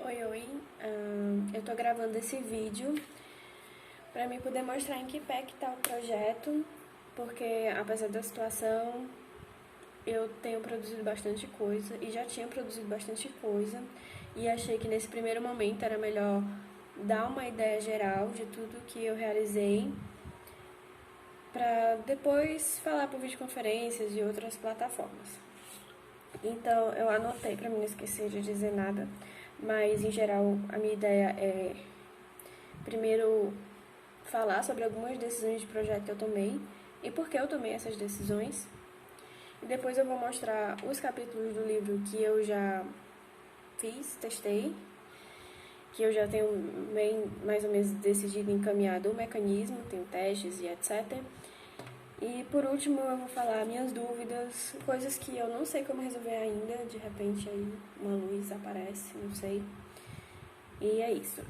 Oi, eu tô gravando esse vídeo para mim poder mostrar em que pé que tá o projeto, porque apesar da situação, eu tenho produzido bastante coisa e já tinha produzido bastante coisa e achei que nesse primeiro momento era melhor dar uma ideia geral de tudo que eu realizei para depois falar por videoconferências e outras plataformas. Então, eu anotei para mim não esquecer de dizer nada, mas em geral a minha ideia é primeiro falar sobre algumas decisões de projeto que eu tomei e por que eu tomei essas decisões. E depois eu vou mostrar os capítulos do livro que eu já fiz, testei, que eu já tenho bem mais ou menos decidido e encaminhado o mecanismo, tenho testes e etc. E por último eu vou falar minhas dúvidas, coisas que eu não sei como resolver ainda, de repente aí uma luz aparece, não sei. E é isso.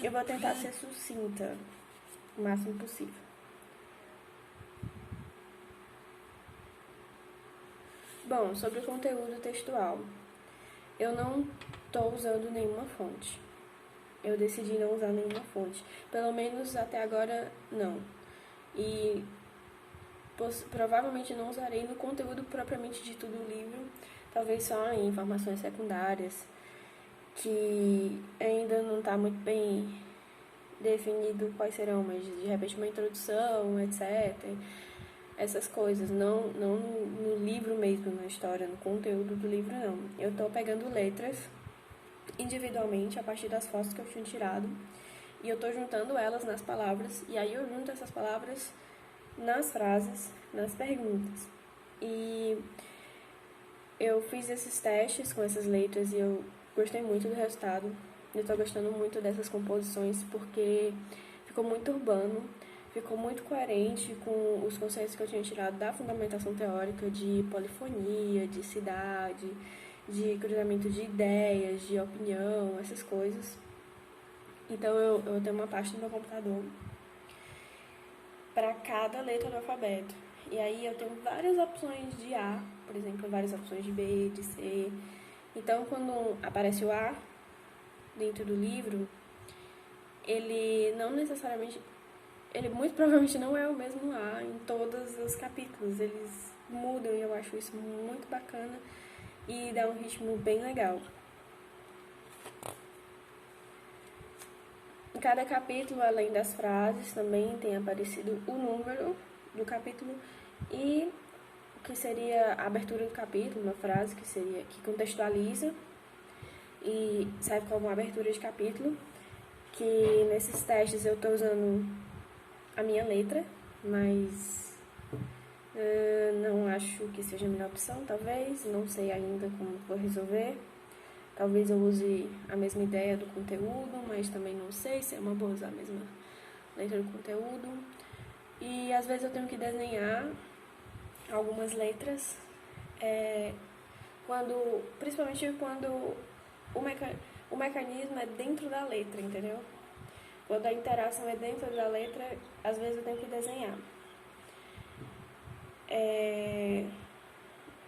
Eu vou tentar ser sucinta o máximo possível. Bom, sobre o conteúdo textual, eu não estou usando nenhuma fonte. Eu decidi não usar nenhuma fonte. Pelo menos até agora, não. E provavelmente não usarei no conteúdo propriamente dito do livro, talvez só em informações secundárias, que ainda não está muito bem definido quais serão, mas de repente uma introdução, etc. Essas coisas, não no livro mesmo, na história, no conteúdo do livro, não. Eu estou pegando letras individualmente a partir das fotos que eu tinha tirado e eu estou juntando elas nas palavras e aí eu junto essas palavras nas frases, nas perguntas. E eu fiz esses testes com essas letras e eu gostei muito do resultado. Eu estou gostando muito dessas composições porque ficou muito urbano, ficou muito coerente com os conceitos que eu tinha tirado da fundamentação teórica de polifonia, de cidade, de cruzamento de ideias, de opinião, essas coisas. Então eu tenho uma pasta no meu computador para cada letra do alfabeto. E aí eu tenho várias opções de A, por exemplo, várias opções de B, de C. Então quando aparece o A dentro do livro, ele não necessariamente, ele muito provavelmente não é o mesmo A em todos os capítulos. Eles mudam e eu acho isso muito bacana e dá um ritmo bem legal. Em cada capítulo, além das frases, também tem aparecido o número do capítulo e o que seria a abertura do capítulo, uma frase que contextualiza e serve como abertura de capítulo, que nesses testes eu estou usando a minha letra, mas não acho que seja a melhor opção, talvez, não sei ainda como vou resolver. Talvez eu use a mesma ideia do conteúdo, mas também não sei se é uma boa usar a mesma letra do conteúdo. E às vezes eu tenho que desenhar algumas letras, principalmente quando o mecanismo é dentro da letra, entendeu? Quando a interação é dentro da letra, às vezes eu tenho que desenhar.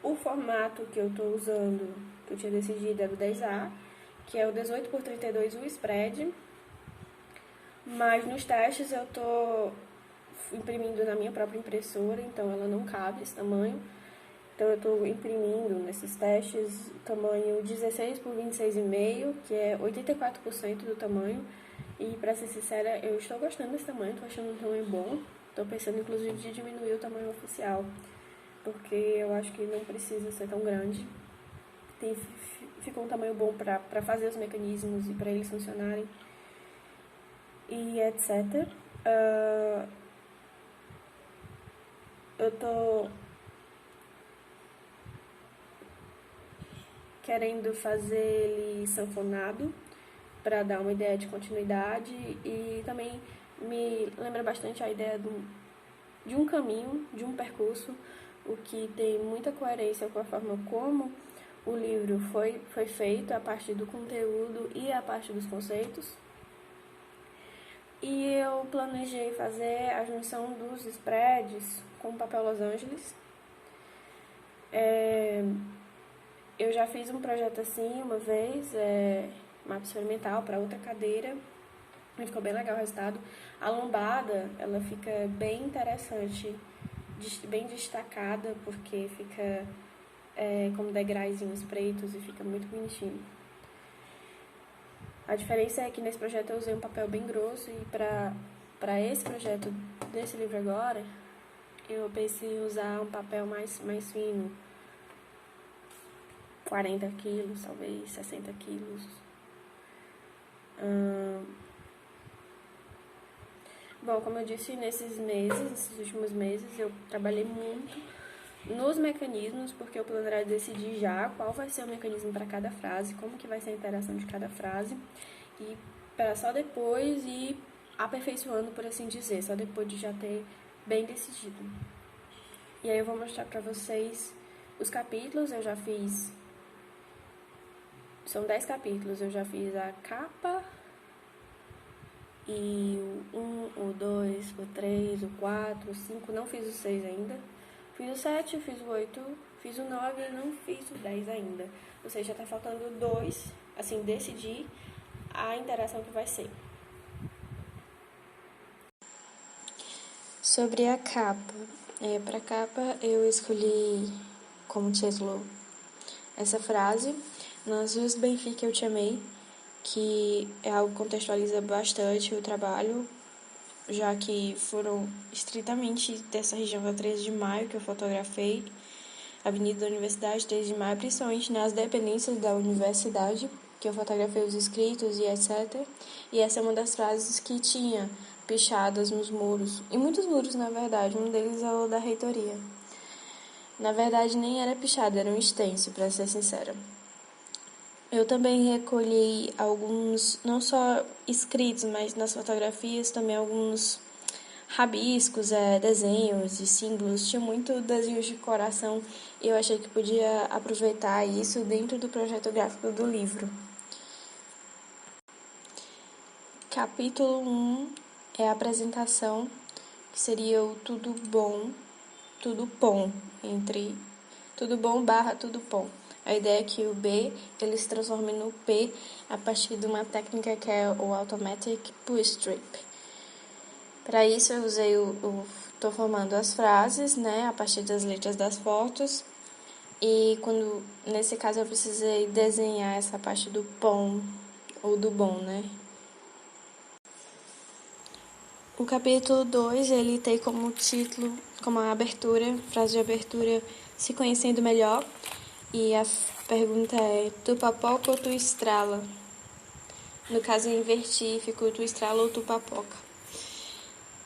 O formato que eu estou usando, que eu tinha decidido, era o 10A, que é o 18 por 32 o spread. Mas nos testes eu estou imprimindo na minha própria impressora, então ela não cabe esse tamanho. Então eu estou imprimindo nesses testes tamanho 16 por 26,5, que é 84% do tamanho. E para ser sincera, eu estou gostando desse tamanho, estou achando um tamanho bom. Estou pensando inclusive de diminuir o tamanho oficial, porque eu acho que não precisa ser tão grande. Ficou um tamanho bom para fazer os mecanismos e para eles funcionarem e etc. Eu tô querendo fazer ele sanfonado para dar uma ideia de continuidade e também me lembra bastante a ideia de um caminho, de um percurso, o que tem muita coerência com a forma como o livro foi feito, a parte do conteúdo e a parte dos conceitos. E eu planejei fazer a junção dos spreads com papel Los Angeles. Eu já fiz um projeto assim uma vez, mapa experimental para outra cadeira, e ficou bem legal o resultado. A lombada, ela fica bem interessante, bem destacada, porque fica como degraizinhos pretos e fica muito bonitinho. A diferença é que nesse projeto eu usei um papel bem grosso e para esse projeto desse livro agora, eu pensei em usar um papel mais fino, 40 quilos, talvez 60 quilos. Bom, como eu disse, nesses últimos meses, eu trabalhei muito nos mecanismos, porque eu planejaria decidir já qual vai ser o mecanismo para cada frase, como que vai ser a interação de cada frase, e para só depois ir aperfeiçoando, por assim dizer, só depois de já ter bem decidido. E aí eu vou mostrar para vocês os capítulos. Eu já fiz, são 10 capítulos, eu já fiz a capa, e o 1, o 2, o 3, o 4, o 5, não fiz o 6 ainda. Fiz o 7, fiz o 8, fiz o 9 e não fiz o 10 ainda. Ou seja, tá faltando 2, assim, decidir a interação que vai ser. Sobre a capa. Para a capa eu escolhi como título essa frase: nas ruas do Benfica eu te amei, que é algo que contextualiza bastante o trabalho, já que foram estritamente dessa região da 13 de Maio que eu fotografei, Avenida da Universidade, 13 de Maio, principalmente nas dependências da universidade, que eu fotografei os escritos e etc. E essa é uma das frases que tinha pichadas nos muros, e muitos muros, na verdade, um deles é o da reitoria. Na verdade, nem era pichado, era um extenso, para ser sincera. Eu também recolhi alguns, não só escritos, mas nas fotografias também alguns rabiscos, desenhos e símbolos. Tinha muito desenhos de coração e eu achei que podia aproveitar isso dentro do projeto gráfico do livro. Capítulo 1 é a apresentação, que seria o tudo bom, tudo bom, entre tudo bom / tudo bom. A ideia é que o B ele se transforme no P a partir de uma técnica que é o Automatic Bootstrap. Para isso eu usei tô formando as frases, né, a partir das letras das fotos. E nesse caso eu precisei desenhar essa parte do bom ou do bom, né? O capítulo 2, ele tem como título, como a abertura, frase de abertura, se conhecendo melhor. E a pergunta é, tu papoca ou tu estrala? No caso eu inverti, ficou tu estrala ou tu papoca.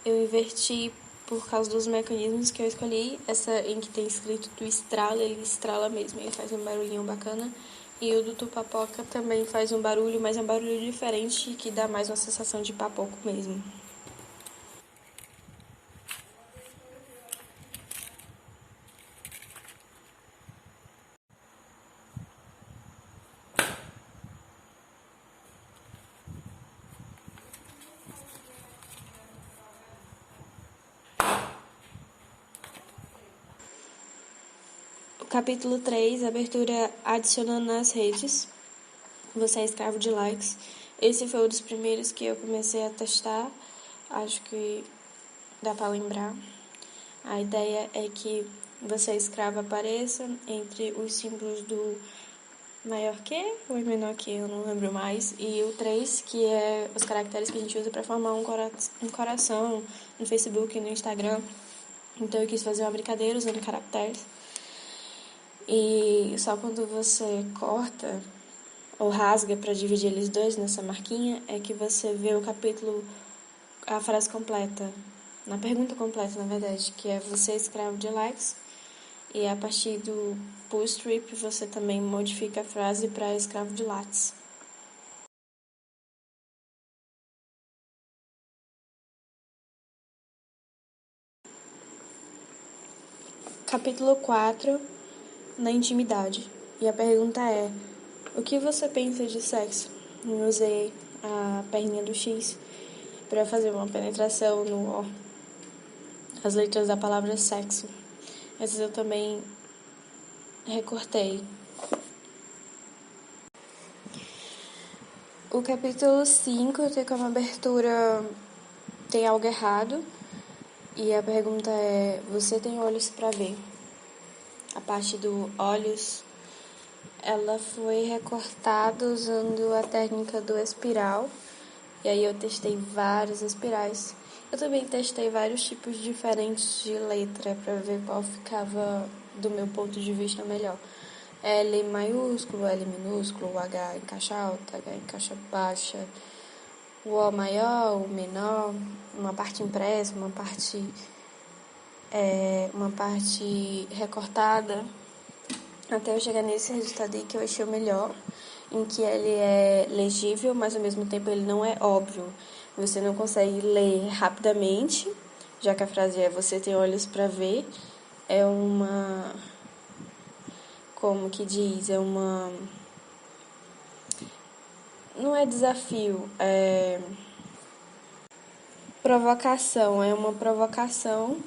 Eu inverti por causa dos mecanismos que eu escolhi. Essa em que tem escrito tu estrala, ele estrala mesmo, ele faz um barulhinho bacana. E o do tu papoca também faz um barulho, mas é um barulho diferente que dá mais uma sensação de papoco mesmo. Capítulo 3, abertura adicionando nas redes. Você é escravo de likes. Esse foi um dos primeiros que eu comecei a testar. Acho que dá para lembrar. A ideia é que você é escravo apareça entre os símbolos do maior que ou menor que, eu não lembro mais. E o 3, que é os caracteres que a gente usa para formar um coração no Facebook e no Instagram. Então eu quis fazer uma brincadeira usando caracteres. E só quando você corta ou rasga para dividir eles dois nessa marquinha é que você vê o capítulo, a frase completa, na pergunta completa, na verdade, que é você é escravo de likes. E a partir do bootstrap você também modifica a frase para escravo de lattes. Capítulo 4, na intimidade. E a pergunta é, o que você pensa de sexo? Eu usei a perninha do X para fazer uma penetração no O, as letras da palavra sexo. Essas eu também recortei. O capítulo 5 tem como abertura tem algo errado. E a pergunta é, você tem olhos para ver? A parte do olhos, ela foi recortada usando a técnica do espiral. E aí eu testei várias espirais. Eu também testei vários tipos diferentes de letra para ver qual ficava, do meu ponto de vista, melhor. L maiúsculo, L minúsculo, o H em caixa alta, H em caixa baixa, o O maior, o menor, uma parte impressa, uma parte recortada, até eu chegar nesse resultado aí que eu achei o melhor, em que ele é legível, mas ao mesmo tempo ele não é óbvio. Você não consegue ler rapidamente, já que a frase é você tem olhos para ver, é uma... como que diz? É uma... não é desafio, é... provocação. É uma provocação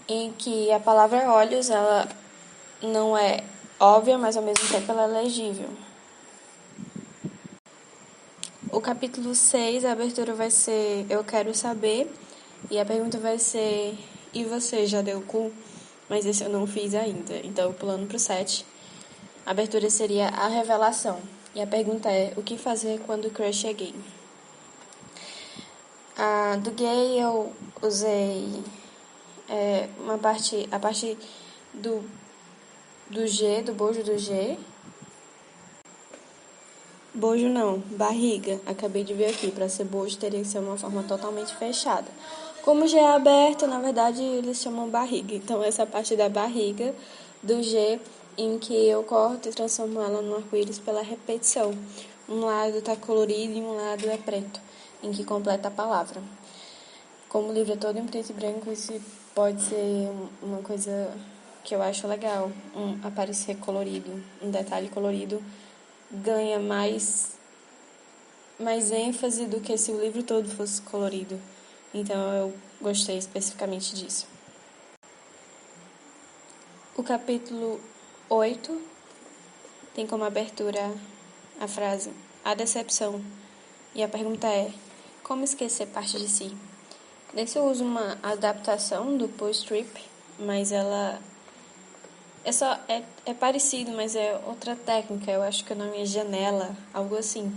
em que a palavra olhos, ela não é óbvia, mas ao mesmo tempo ela é legível. O capítulo 6, a abertura vai ser Eu Quero Saber, e a pergunta vai ser E você, já deu cu? Mas esse eu não fiz ainda, então pulando pro 7. A abertura seria A Revelação, e a pergunta é O que fazer quando o crush é gay? Do gay eu usei a parte do G, do bojo do G. Bojo não, barriga. Acabei de ver aqui, para ser bojo teria que ser uma forma totalmente fechada. Como o G é aberto, na verdade eles chamam barriga. Então essa parte da barriga do G em que eu corto e transformo ela num arco-íris pela repetição. Um lado está colorido e um lado é preto, em que completa a palavra. Como o livro é todo em preto e branco, isso pode ser uma coisa que eu acho legal, aparecer colorido, um detalhe colorido ganha mais ênfase do que se o livro todo fosse colorido. Então eu gostei especificamente disso. O capítulo 8 tem como abertura a frase A Decepção. E a pergunta é como esquecer parte de si? Nesse eu uso uma adaptação do Paul Strip, mas ela é parecido, mas é outra técnica. Eu acho que o nome é janela, algo assim.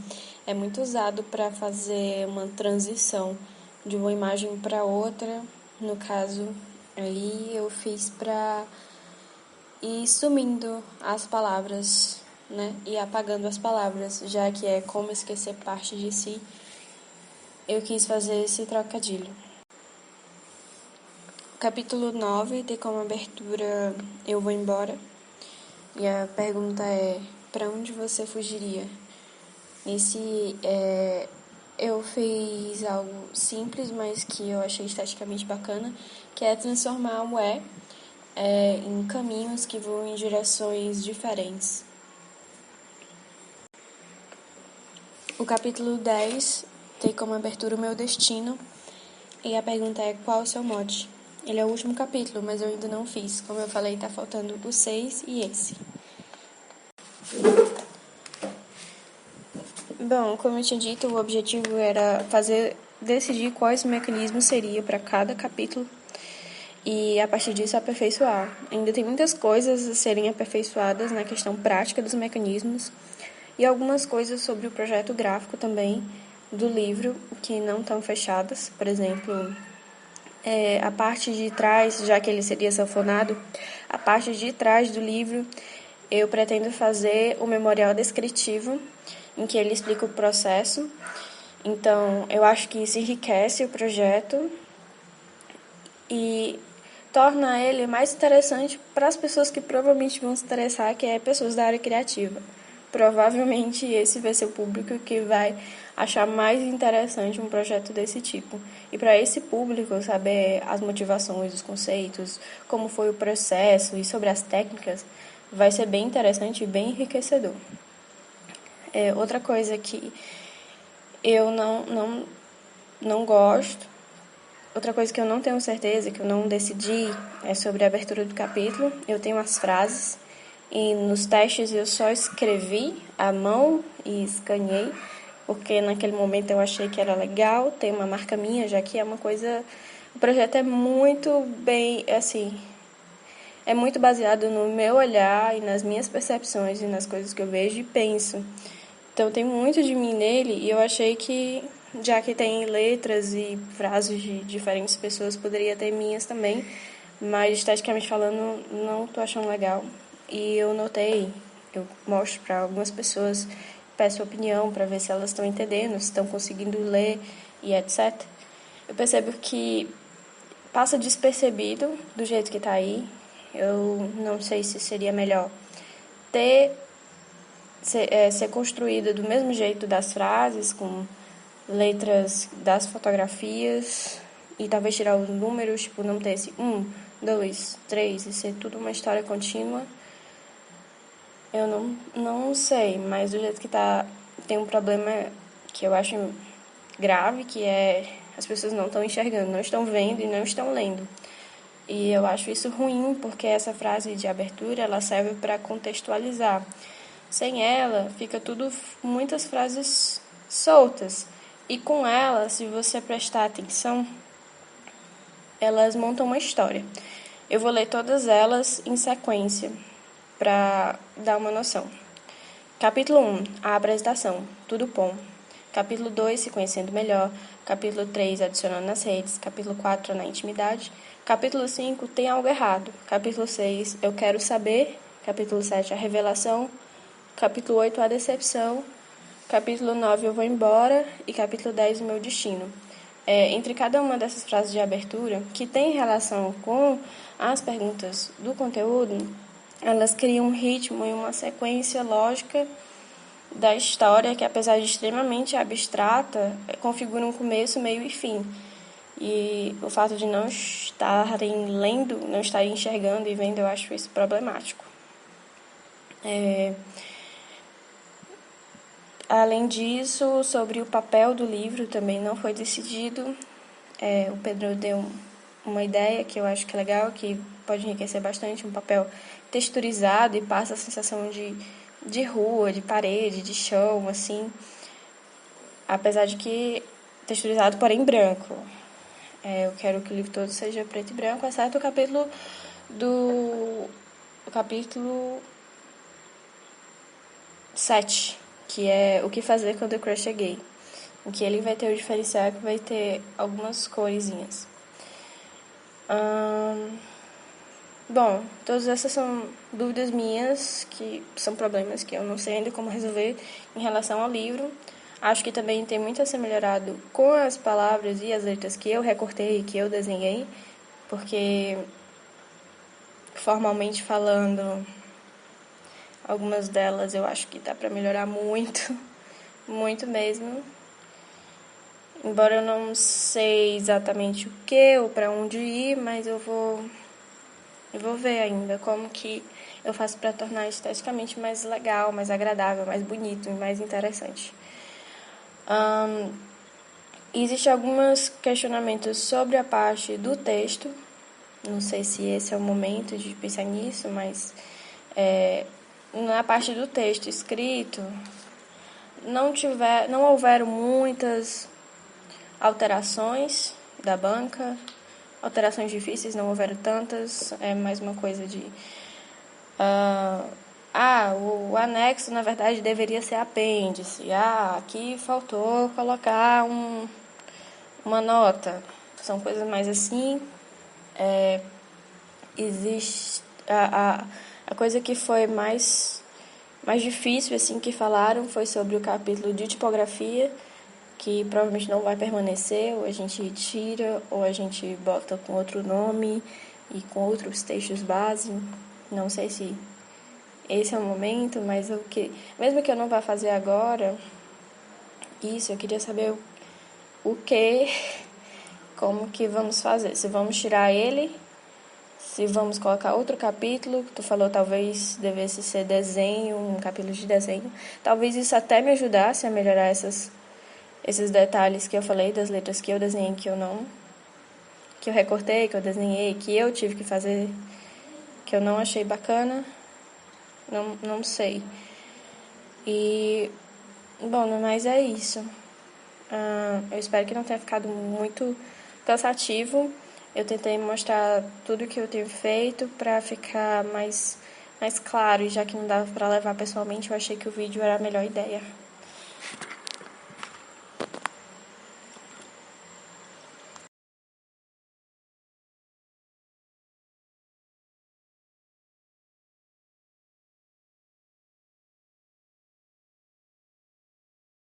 É muito usado para fazer uma transição de uma imagem para outra. No caso, ali eu fiz para ir sumindo as palavras, né? E apagando as palavras, já que é como esquecer parte de si. Eu quis fazer esse trocadilho. Capítulo 9 tem como abertura Eu Vou Embora. E a pergunta é, para onde você fugiria? Eu fiz algo simples, mas que eu achei esteticamente bacana, que é transformar o em caminhos que vão em direções diferentes. O capítulo 10 tem como abertura o meu destino, e a pergunta é qual o seu mote? Ele é o último capítulo, mas eu ainda não fiz. Como eu falei, tá faltando o 6 e esse. Bom, como eu tinha dito, o objetivo era decidir quais mecanismos seria para cada capítulo e, a partir disso, aperfeiçoar. Ainda tem muitas coisas a serem aperfeiçoadas na questão prática dos mecanismos e algumas coisas sobre o projeto gráfico também do livro que não estão fechadas. Por exemplo, a parte de trás, já que ele seria sanfonado, a parte de trás do livro eu pretendo fazer o memorial descritivo, em que ele explica o processo. Então, eu acho que isso enriquece o projeto e torna ele mais interessante para as pessoas que provavelmente vão se interessar, que é pessoas da área criativa. Provavelmente esse vai ser o público que vai achar mais interessante um projeto desse tipo. E para esse público, saber as motivações, os conceitos, como foi o processo e sobre as técnicas, vai ser bem interessante e bem enriquecedor. Outra coisa que eu não gosto, outra coisa que eu não tenho certeza, que eu não decidi, é sobre a abertura do capítulo. Eu tenho as frases E nos testes eu só escrevi à mão e escaneei, porque naquele momento eu achei que era legal ter uma marca minha, já que é uma coisa... O projeto é muito bem, assim, é muito baseado no meu olhar e nas minhas percepções e nas coisas que eu vejo e penso. Então tem muito de mim nele e eu achei que, já que tem letras e frases de diferentes pessoas, poderia ter minhas também, mas esteticamente falando, não tô achando legal. E eu notei, eu mostro para algumas pessoas, peço opinião para ver se elas estão entendendo, se estão conseguindo ler e etc. Eu percebo que passa despercebido do jeito que está aí. Eu não sei se seria melhor ter ser construída do mesmo jeito das frases, com letras das fotografias, e talvez tirar os números, tipo, não ter esse 1, 2, 3, e ser tudo uma história contínua. Eu não sei, mas do jeito que tá, tem um problema que eu acho grave, que é as pessoas não estão enxergando, não estão vendo e não estão lendo. E eu acho isso ruim, porque essa frase de abertura, ela serve para contextualizar. Sem ela, fica tudo muitas frases soltas. E com ela, se você prestar atenção, elas montam uma história. Eu vou ler todas elas em sequência para dar uma noção. Capítulo 1, a apresentação, tudo bom. Capítulo 2, se conhecendo melhor. Capítulo 3, adicionando nas redes. Capítulo 4, na intimidade. Capítulo 5, tem algo errado. Capítulo 6, eu quero saber. Capítulo 7, a revelação. Capítulo 8, a decepção. Capítulo 9, eu vou embora. E capítulo 10, o meu destino. Entre cada uma dessas frases de abertura, que tem relação com as perguntas do conteúdo, elas criam um ritmo e uma sequência lógica da história que, apesar de extremamente abstrata, configura um começo, meio e fim. E o fato de não estarem lendo, não estarem enxergando e vendo, eu acho isso problemático. Além disso, sobre o papel do livro também não foi decidido. O Pedro deu uma ideia que eu acho que é legal, que pode enriquecer bastante, um papel texturizado e passa a sensação de rua, de parede, de chão, assim. Apesar de que texturizado, porém branco. Eu quero que o livro todo seja preto e branco, exceto o capítulo do... O capítulo 7, que é o que fazer quando o crush é gay. Em que ele vai ter o diferencial que vai ter algumas coresinhas. Bom, todas essas são dúvidas minhas, que são problemas que eu não sei ainda como resolver em relação ao livro. Acho que também tem muito a ser melhorado com as palavras e as letras que eu recortei e que eu desenhei, porque, formalmente falando, algumas delas eu acho que dá para melhorar muito, muito mesmo. Embora eu não sei exatamente o que ou para onde ir, mas eu vou ver ainda como que eu faço para tornar esteticamente mais legal, mais agradável, mais bonito e mais interessante. Existem alguns questionamentos sobre a parte do texto. Não sei se esse é o momento de pensar nisso, mas na parte do texto escrito não houveram muitas alterações da banca. Alterações difíceis, não houveram tantas. É mais uma coisa de... o anexo, na verdade, deveria ser apêndice. Aqui faltou colocar uma nota. São coisas mais assim. Existe... A coisa que foi mais difícil, assim, que falaram foi sobre o capítulo de tipografia, que provavelmente não vai permanecer, ou a gente tira, ou a gente bota com outro nome e com outros textos base. Não sei se esse é o momento, mas mesmo que eu não vá fazer agora isso, eu queria saber como que vamos fazer. Se vamos tirar ele, se vamos colocar outro capítulo, que tu falou talvez devesse ser desenho, um capítulo de desenho. Talvez isso até me ajudasse a melhorar esses detalhes que eu falei, das letras que eu desenhei, que eu recortei, que eu desenhei, que eu tive que fazer, que eu não achei bacana. não sei. E, bom, no mais é isso. Eu espero que não tenha ficado muito cansativo. Eu tentei mostrar tudo que eu tenho feito para ficar mais claro, e já que não dava para levar pessoalmente, eu achei que o vídeo era a melhor ideia.